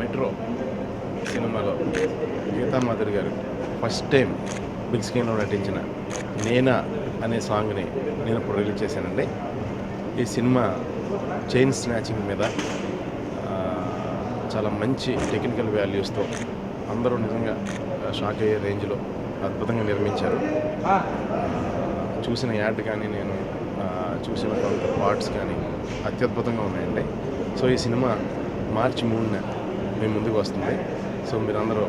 Metro సినిమాలో గీతామాధురి గారు first time big స్క్రీన్లో నటించిన నేనా అనే సాంగ్ని నేను ఇప్పుడు రిలీజ్ చేశానండి. ఈ సినిమా చైన్ స్నాచింగ్ మీద చాలా మంచి టెక్నికల్ వాల్యూస్తో అందరూ నిజంగా షాక్ అయ్యే రేంజ్లో అద్భుతంగా నిర్మించారు. చూసిన యాడ్ కానీ నేను చూసిన పార్ట్స్ కానీ అత్యద్భుతంగా ఉన్నాయండి. సో ఈ సినిమా మార్చి 3న మీ ముందుకు వస్తుంది. సో మీరందరూ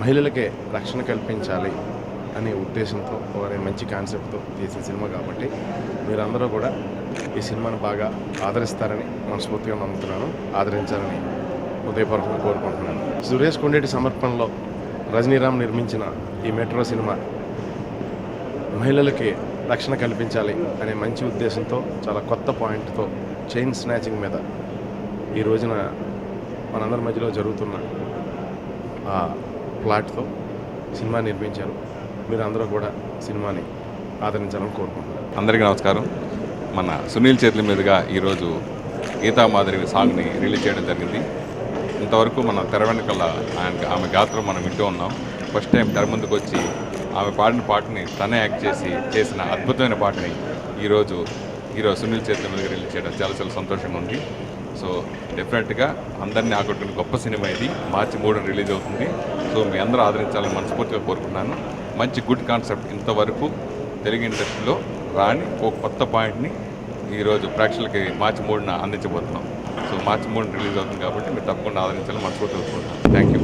మహిళలకే రక్షణ కల్పించాలి అనే ఉద్దేశంతో వారి మంచి కాన్సెప్ట్తో చేసిన సినిమా కాబట్టి మీరందరూ కూడా ఈ సినిమాను బాగా ఆదరిస్తారని మనస్ఫూర్తిగా నమ్ముతున్నాను. ఆదరించాలని హృదయపూర్వకంగా కోరుకుంటున్నాను. సురేష్ కొండేటి సమర్పణలో రజనీరామ్ నిర్మించిన ఈ మెట్రో సినిమా మహిళలకి రక్షణ కల్పించాలి అనే మంచి ఉద్దేశంతో చాలా కొత్త పాయింట్తో చైన్ స్నాచింగ్ మీద ఈ రోజున మనందరి మధ్యలో జరుగుతున్న ఆ ప్లాట్తో సినిమా నిర్మించారు. మీరు అందరూ కూడా సినిమాని ఆదరించాలని కోరుకుంటున్నారు. అందరికీ నమస్కారం. మన సునీల్ చేతుల మీదుగా ఈరోజు గీతామాధురి సాంగ్ని రిలీజ్ చేయడం జరిగింది. ఇంతవరకు మన తెర వెనుకల ఆమె గాత్రం మనం వింటూ ఉన్నాం. ఫస్ట్ టైం తెర ముందుకు వచ్చి ఆమె పాడిన పాటని తనే యాక్ట్ చేసిన అద్భుతమైన పాటని ఈరోజు సునీల్ చేతుల మీదుగా రిలీజ్ చేయడం చాలా చాలా సంతోషంగా ఉంది. సో డెఫినెట్గా అందరినీ ఆకట్టుకున్న గొప్ప సినిమా ఇది. మార్చి 3న రిలీజ్ అవుతుంది. సో మీ అందరూ ఆదరించాలని మనస్ఫూర్తిగా కోరుకుంటున్నాను. మంచి గుడ్ కాన్సెప్ట్ ఇంతవరకు తెలుగు ఇండస్ట్రీలో రాని ఒక కొత్త పాయింట్ని ఈరోజు ప్రేక్షకులకి మార్చి 3న అందించబోతున్నాం. సో మార్చి 3న రిలీజ్ అవుతుంది కాబట్టి మీరు తప్పకుండా ఆదరించాలని మనస్ఫూర్తిగా కోరుకుంటున్నాను. Thank you.